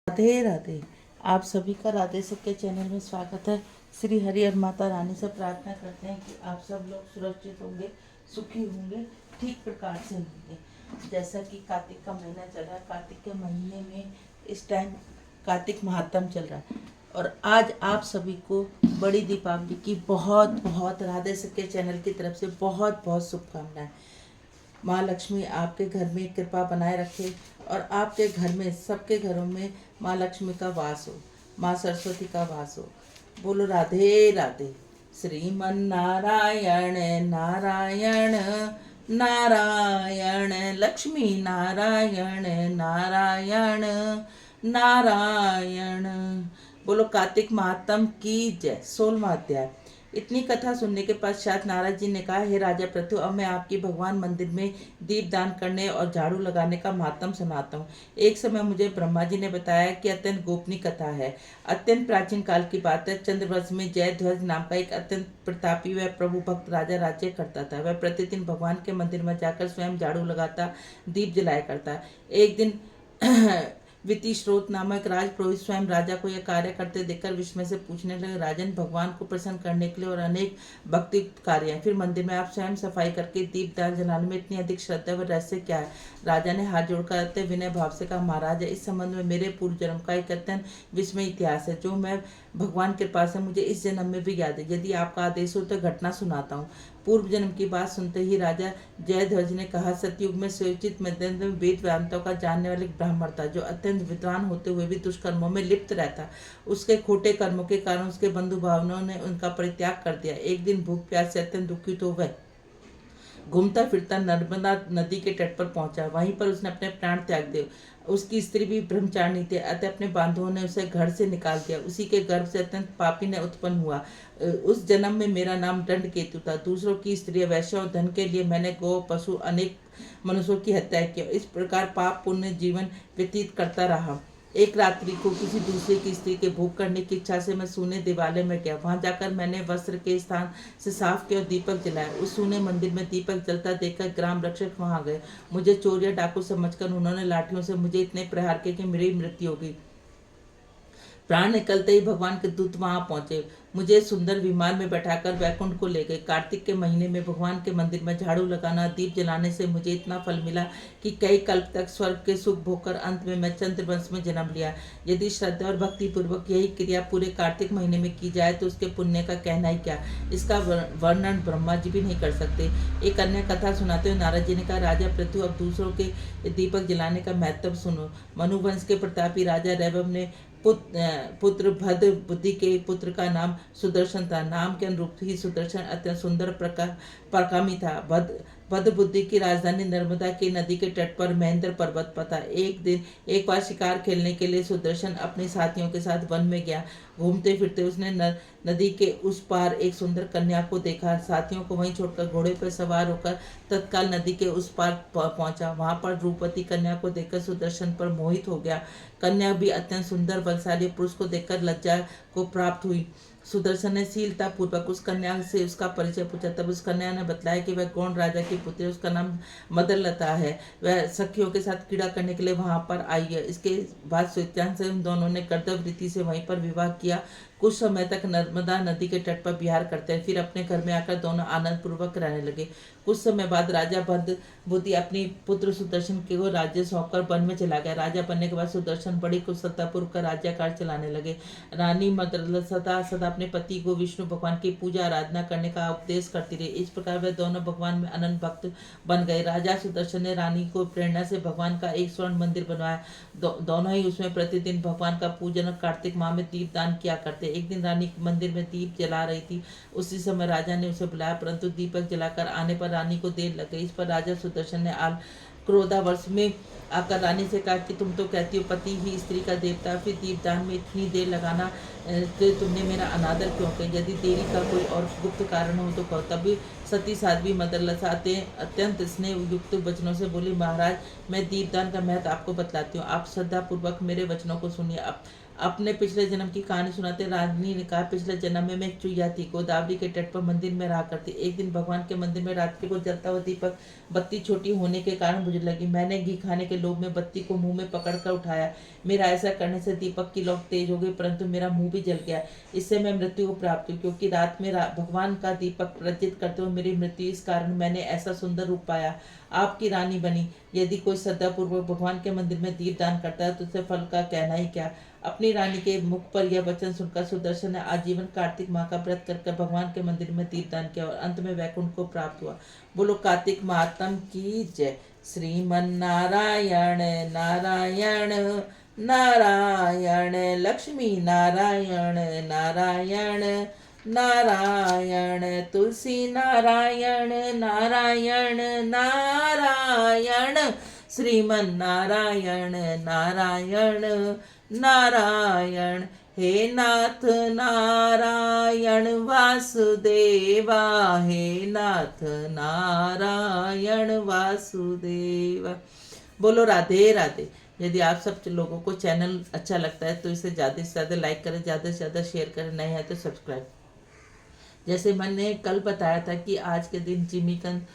राधे राधे। आप सभी का राधे सबके चैनल में स्वागत है। श्री हरि और माता रानी से प्रार्थना करते हैं कि आप सब लोग सुरक्षित होंगे, सुखी होंगे, ठीक प्रकार से होंगे। जैसा कि कार्तिक का महीना चल रहा है, कार्तिक के महीने में इस टाइम कार्तिक महात्म चल रहा है और आज आप सभी को बड़ी दीपावली की बहुत बहुत राधे सबके चैनल की तरफ से बहुत बहुत शुभकामनाएं। माँ लक्ष्मी आपके घर में कृपा बनाए रखे और आपके घर में, सबके घरों में माँ लक्ष्मी का वास हो, माँ सरस्वती का वास हो। बोलो राधे राधे। श्रीमन नारायण नारायण नारायण, लक्ष्मी नारायण नारायण नारायण। बोलो कार्तिक महात्म की जय। 16वां अध्याय। इतनी कथा सुनने के पश्चात नारद जी ने कहा, हे राजा पृथु, अब मैं आपकी भगवान मंदिर में दीप दान करने और झाड़ू लगाने का महात्म सुनाता हूँ। एक समय मुझे ब्रह्मा जी ने बताया कि अत्यंत गोपनीय कथा है। अत्यंत प्राचीन काल की बात है। चंद्रवंश में जयध्वज नाम का एक अत्यंत प्रतापी व प्रभु भक्त राजा राज्य करता था। वह प्रतिदिन भगवान के मंदिर में जाकर स्वयं झाड़ू लगाता, दीप जलाया करता। एक दिन विति स्रोत नामक राजपुरोहित स्वयं राजा को यह कार्य करते देखकर विस्मय से पूछने लगे, राजन, भगवान को प्रसन्न करने के लिए और अनेक भक्ति कार्य हैं, फिर मंदिर में आप स्वयं सफाई करके दीप दान जलाने में इतनी अधिक श्रद्धा व रहस्य क्या है? राजा ने हाथ जोड़कर अत्य विनय भाव से कहा, महाराज, इस संबंध में मेरे पूर्व जन्म का एक अत्यंत विस्मय इतिहास है, जो मैं भगवान के पास से मुझे इस जन्म में भी याद है। यदि आपका आदेश हो तो घटना सुनाता हूँ। पूर्व जन्म की बात सुनते ही राजा जयध्वज ने कहा, सतयुग में सुयोचित मध्यंत में वेद वेदांतों का जानने वाले ब्राह्मण था, जो अत्यंत विद्वान होते हुए भी दुष्कर्मों में लिप्त रहता। उसके खोटे कर्मों के कारण उसके बंधु भावनों ने उनका परित्याग कर दिया। एक दिन भूख प्यास से अत्यंत दुखित हो गए। घूमता फिरता नर्मदा नदी के तट पर पहुंचा। वहीं पर उसने अपने प्राण त्याग दिए। उसकी स्त्री भी ब्रह्मचारिणी थी, अतः अपने बांधवों ने उसे घर से निकाल दिया। उसी के गर्भ से अत्यंत पापी ने उत्पन्न हुआ। उस जन्म में मेरा नाम दंड केतु था। दूसरों की स्त्री वैश्य और धन के लिए मैंने गौ पशु अनेक मनुष्यों की हत्या की। इस प्रकार पाप पुण्य जीवन व्यतीत करता रहा। एक रात्रि को किसी दूसरे की स्त्री के भोग करने की इच्छा से मैं सूने दिवालय में गया। वहां जाकर मैंने वस्त्र के स्थान से साफ किया और दीपक जलाया। उस सूने मंदिर में दीपक जलता देखकर ग्राम रक्षक वहां गए। मुझे चोर या डाकू समझकर उन्होंने लाठियों से मुझे इतने प्रहार किए कि मेरी मृत्यु हो गई। प्राण निकलते ही भगवान के दूत वहां पहुंचे। मुझे सुंदर विमान में बैठाकर वैकुंठ को ले गए। कार्तिक के महीने में भगवान के मंदिर में झाड़ू लगाना, दीप जलाने से मुझे इतना फल मिला कि कई कल्प तक स्वर्ग के सुख भोगकर अंत में मैं चंद्रवंश में जन्म लिया। यदि श्रद्धा और भक्ति पूर्वक यही क्रिया पूरे कार्तिक महीने में की जाए तो उसके पुण्य का कहना ही क्या। इसका वर्णन ब्रह्मा जी भी नहीं कर सकते। एक अन्य कथा सुनाते हुए नारद जी ने कहा, राजा पृथु, अब दूसरों के दीपक जलाने का महत्व सुनो। मनुवंश के प्रतापी राजा रैवम ने पुत्र भद्र बुद्धि के पुत्र का नाम सुदर्शन था। नाम के अनुरूप ही सुदर्शन अत्यंत सुंदर पराक्रमी था। भद्र बुद्धि की राजधानी नर्मदा की नदी के तट पर महेंद्र पर्वत पर था। एक बार शिकार खेलने के लिए सुदर्शन अपने साथियों के साथ वन में गया। घूमते फिरते उसने नदी के उस पार एक सुंदर कन्या को देखा। साथियों को वहीं छोड़कर घोड़े पर सवार होकर तत्काल नदी के उस पार पहुंचा। वहां पर रूपवती कन्या को देखकर सुदर्शन पर मोहित हो गया। कन्या भी अत्यंत सुंदर बलशाली पुरुष को देखकर लज्जा को प्राप्त हुई। सुदर्शन ने शीलता पूर्वक उस कन्या से उसका परिचय पूछा। तब उस कन्या ने बताया कि वह गौण राजा की पुत्री, उसका नाम मदरलता है। वह सखियों के साथ क्रीड़ा करने के लिए वहां पर आई है। इसके बाद स्वेच्छा से उन दोनों ने कर्तव्य रीति से वहीं पर विवाह किया। कुछ समय तक नर्मदा नदी के तट पर विहार करते हैं, फिर अपने घर में आकर दोनों आनंद पूर्वक रहने लगे। कुछ समय बाद राजा भद्र बुद्धि अपनी पुत्र सुदर्शन को राज्य सौंपकर वन में चला गया। राजा बनने के बाद सुदर्शन बड़ी कुशलतापूर्वक राज्यकाल चलाने लगे। रानी मदरलता सदा अपने पति को विष्णु भगवान की पूजा आराधना करने का उपदेश करती रही। इस प्रकार वे दोनों भगवान में अनंत भक्त बन गए। राजा सुदर्शन ने रानी को प्रेरणा से भगवान का एक स्वर्ण मंदिर बनवाया। दोनों ही उसमें प्रतिदिन भगवान का पूजन और कार्तिक माह में दीप दान किया करते। एक दिन रानी मंदिर में दीप जला रही थी। उसी समय राजा ने उसे बुलाया, परंतु दीपक जलाकर आने पर रानी को देर लग गई। इस पर राजा सुदर्शन ने क्रोधावर्ष में आकर रानी से कहा कि तुम तो कहती हो पति ही स्त्री का देवता, फिर दीपदान में इतनी देर लगाना, तो तुमने मेरा अनादर क्यों किया? यदि देरी का कोई और गुप्त कारण हो तो कहो। तभी सती साध्वी मदरलता अत्यंत स्नेह युक्त वचनों से बोली, महाराज, मैं दीपदान का महत्व आपको बतलाती हूँ, आप श्रद्धा पूर्वक मेरे वचनों को सुनिए। अपने पिछले जन्म की कहानी सुनाते रानी ने कहा, पिछले जन्म में मैं एक चुईया थी, गोदावरी के तट पर मंदिर में रहा करती। एक दिन भगवान के मंदिर में रात्रि को जलता हुआ दीपक बत्ती छोटी होने के कारण बुझ लगी। मैंने घी खाने के के लोभ में बत्ती को मुंह में पकड़कर उठाया। मेरा ऐसा करने से दीपक की लौ तेज हो गई, परंतु मेरा मुंह भी जल गया। इससे मैं मृत्यु को प्राप्त हुई, क्योंकि रात में भगवान का दीपक प्रज्वलित करते हुए मेरी मृत्यु, इस कारण मैंने ऐसा सुंदर रूप पाया, आपकी रानी बनी। यदि कोई श्रद्धापूर्वक भगवान के मंदिर में दीप दान करता है तो उसे फल का कहना ही क्या। अपनी रानी के मुख पर यह वचन सुनकर सुदर्शन ने आजीवन कार्तिक माह का व्रत कर भगवान के मंदिर में दीपदान किया और अंत में वैकुंठ को प्राप्त हुआ। बोलो कार्तिक महात्म की जय। श्रीमन नारायण नारायण नारायण, लक्ष्मी नारायण नारायण नारायण, तुलसी नारायण नारायण नारायण, श्रीमन नारायण नारायण नारायण। हे नाथ नारायण वासुदेवा, हे नाथ नारायण वासुदेवा। बोलो राधे राधे। यदि आप सब लोगों को चैनल अच्छा लगता है तो इसे ज़्यादा से ज़्यादा लाइक करें, ज़्यादा से ज़्यादा शेयर करें, नए हैं तो सब्सक्राइब। जैसे मैंने कल बताया था कि आज के दिन जिमीकंद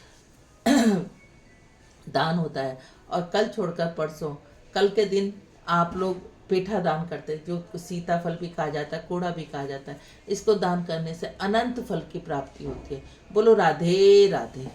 दान होता है, और कल छोड़कर परसों, कल के दिन आप लोग पेठा दान करते हैं, जो सीताफल भी कहा जाता है, कोड़ा भी कहा जाता है। इसको दान करने से अनंत फल की प्राप्ति होती है। बोलो राधे राधे।